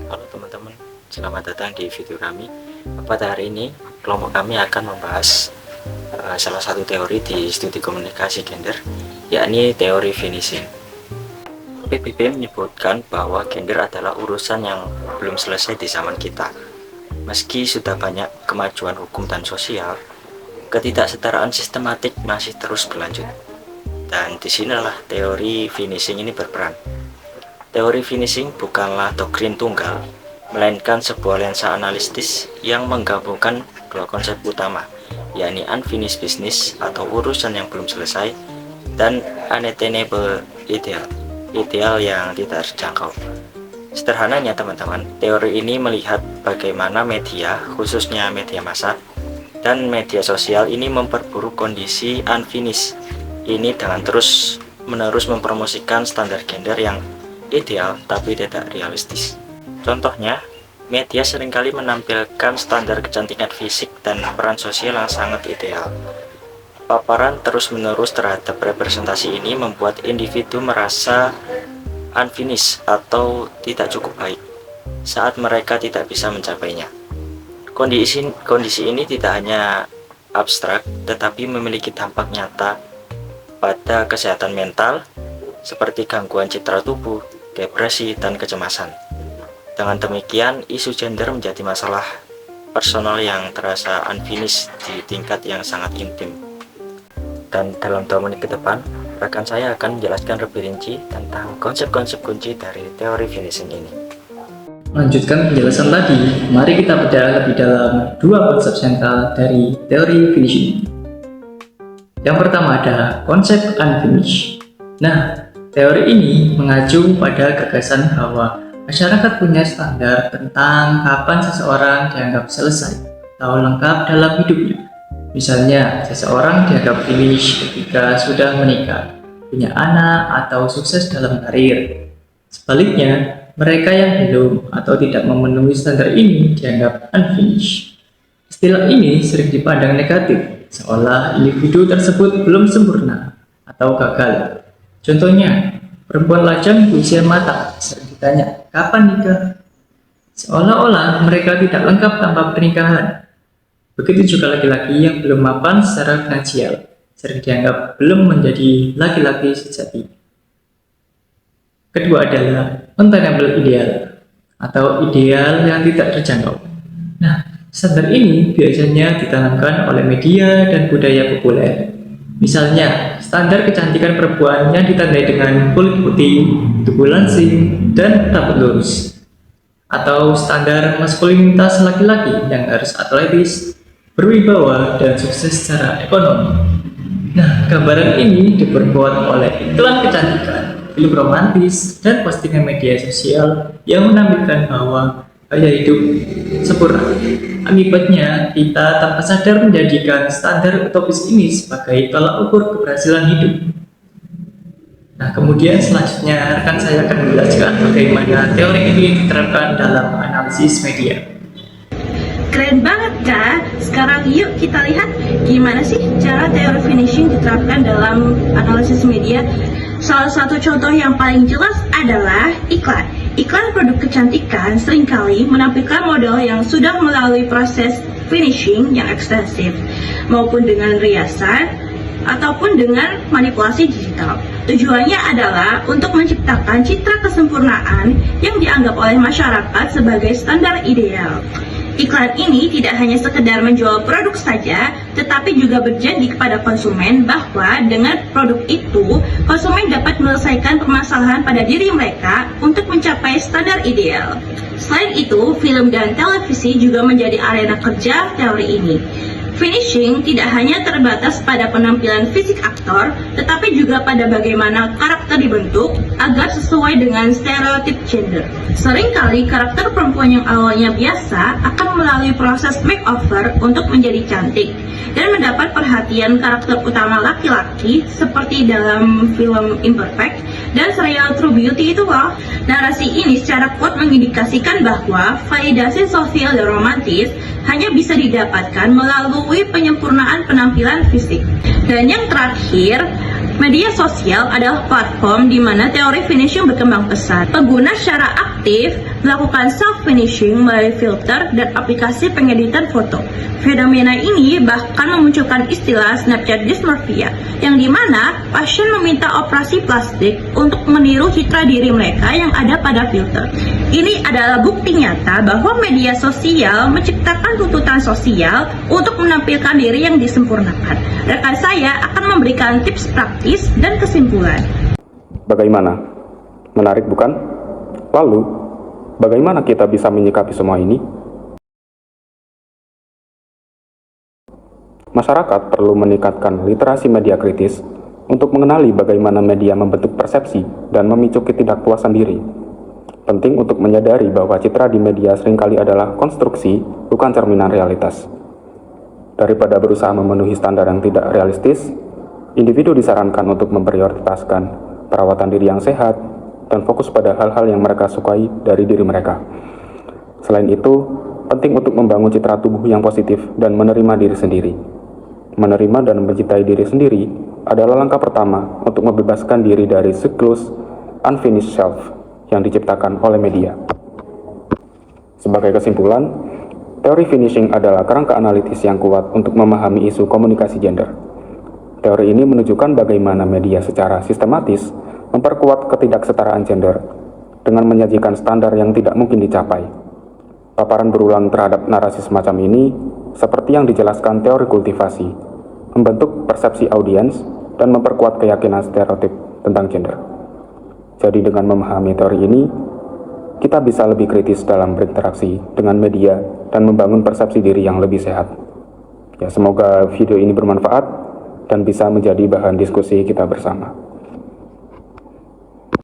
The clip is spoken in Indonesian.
Halo teman-teman, selamat datang di video kami. Pada hari ini, kelompok kami akan membahas salah satu teori di studi komunikasi gender, yakni teori finishing. PBB menyebutkan bahwa gender adalah urusan yang belum selesai di zaman kita. Meski sudah banyak kemajuan hukum dan sosial, ketidaksetaraan sistematik masih terus berlanjut. Dan disinilah teori finishing ini berperan. Teori finishing bukanlah doktrin tunggal, melainkan sebuah lensa analitis yang menggabungkan dua konsep utama, yakni unfinished business atau urusan yang belum selesai, dan unattainable ideal, ideal yang tidak terjangkau. Sederhananya teman-teman, teori ini melihat bagaimana media, khususnya media massa dan media sosial ini memperburuk kondisi unfinished ini dengan terus-menerus mempromosikan standar gender yang ideal tapi tidak realistis. Contohnya, media seringkali menampilkan standar kecantikan fisik dan peran sosial yang sangat ideal. Paparan terus-menerus terhadap representasi ini membuat individu merasa unfinished atau tidak cukup baik saat mereka tidak bisa mencapainya. Kondisi ini tidak hanya abstrak, tetapi memiliki dampak nyata pada kesehatan mental, seperti gangguan citra tubuh, depresi, dan kecemasan. Dengan demikian, isu gender menjadi masalah personal yang terasa unfinished di tingkat yang sangat intim. Dan dalam 2 menit ke depan, rekan saya akan menjelaskan lebih rinci tentang konsep-konsep kunci dari teori finishing ini. Melanjutkan penjelasan tadi, mari kita bedah lebih dalam 2 konsep sentral dari teori finishing. Yang pertama ada konsep unfinished. Nah, teori ini mengacu pada gagasan bahwa masyarakat punya standar tentang kapan seseorang dianggap selesai atau lengkap dalam hidupnya. Misalnya, seseorang dianggap finish ketika sudah menikah, punya anak, atau sukses dalam karir. Sebaliknya, mereka yang belum atau tidak memenuhi standar ini dianggap unfinished. Istilah ini sering dipandang negatif, seolah individu tersebut belum sempurna atau gagal. Contohnya, perempuan lajang berusia matang sering ditanya, kapan nikah? Seolah-olah mereka tidak lengkap tanpa pernikahan. Begitu juga laki-laki yang belum mapan secara finansial, sering dianggap belum menjadi laki-laki sejati. Kedua adalah unattainable ideal, atau ideal yang tidak terjangkau. Nah, standar ini biasanya ditanamkan oleh media dan budaya populer. Misalnya, standar kecantikan perempuan yang ditandai dengan kulit putih, tubuh langsing, dan rambut lurus. Atau standar maskulinitas laki-laki yang harus atletis, berwibawa, dan sukses secara ekonomi. Nah, gambaran ini diperkuat oleh iklan kecantikan, film romantis, dan postingan media sosial yang menampilkan bahwa gaya hidup sempurna. Akibatnya, kita tanpa sadar menjadikan standar utopis ini sebagai tolak ukur keberhasilan hidup. Nah, kemudian selanjutnya rekan saya akan menjelaskan bagaimana teori ini diterapkan dalam analisis media. Keren banget kan? Sekarang yuk kita lihat gimana sih cara teori finishing diterapkan dalam analisis media. Salah satu contoh yang paling jelas adalah iklan. Iklan produk kecantikan seringkali menampilkan model yang sudah melalui proses finishing yang ekstensif, maupun dengan riasan ataupun dengan manipulasi digital. Tujuannya adalah untuk menciptakan citra kesempurnaan yang dianggap oleh masyarakat sebagai standar ideal. Iklan ini tidak hanya sekedar menjual produk saja, tetapi juga berjanji kepada konsumen bahwa dengan produk itu, konsumen dapat menyelesaikan permasalahan pada diri mereka untuk mencapai standar ideal. Selain itu, film dan televisi juga menjadi arena kerja teori ini. Finishing tidak hanya terbatas pada penampilan fisik aktor, tetapi juga pada bagaimana karakter dibentuk agar sesuai dengan stereotip gender. Seringkali karakter perempuan yang awalnya biasa akan melalui proses makeover untuk menjadi cantik dan mendapat perhatian karakter utama laki-laki seperti dalam film Imperfect dan serial True Beauty itu loh. Narasi ini secara kuat mengindikasikan bahwa validasi sosial dan romantis hanya bisa didapatkan melalui penyempurnaan penampilan fisik. Dan yang terakhir, Media sosial adalah platform di mana teori finishing berkembang pesat. Pengguna secara aktif melakukan self-finishing melalui filter dan aplikasi pengeditan foto. Fenomena ini bahkan memunculkan istilah Snapchat dysmorphia, yang dimana pasien meminta operasi plastik untuk meniru citra diri mereka yang ada pada filter. Ini adalah bukti nyata bahwa media sosial menciptakan tuntutan sosial untuk menampilkan diri yang disempurnakan. Rekan saya akan memberikan tips praktis dan kesimpulan. Bagaimana? Menarik bukan? Lalu, bagaimana kita bisa menyikapi semua ini? Masyarakat perlu meningkatkan literasi media kritis untuk mengenali bagaimana media membentuk persepsi dan memicu ketidakpuasan diri. Penting untuk menyadari bahwa citra di media seringkali adalah konstruksi, bukan cerminan realitas. Daripada berusaha memenuhi standar yang tidak realistis, individu disarankan untuk memprioritaskan perawatan diri yang sehat dan fokus pada hal-hal yang mereka sukai dari diri mereka. Selain itu, penting untuk membangun citra tubuh yang positif dan menerima diri sendiri. Menerima dan mencintai diri sendiri adalah langkah pertama untuk membebaskan diri dari siklus unfinished self yang diciptakan oleh media. Sebagai kesimpulan, teori finishing adalah kerangka analitis yang kuat untuk memahami isu komunikasi gender. Teori ini menunjukkan bagaimana media secara sistematis memperkuat ketidaksetaraan gender dengan menyajikan standar yang tidak mungkin dicapai. Paparan berulang terhadap narasi semacam ini, seperti yang dijelaskan teori kultivasi, membentuk persepsi audiens dan memperkuat keyakinan stereotip tentang gender. Jadi dengan memahami teori ini, kita bisa lebih kritis dalam berinteraksi dengan media dan membangun persepsi diri yang lebih sehat. Ya, semoga video ini bermanfaat dan bisa menjadi bahan diskusi kita bersama.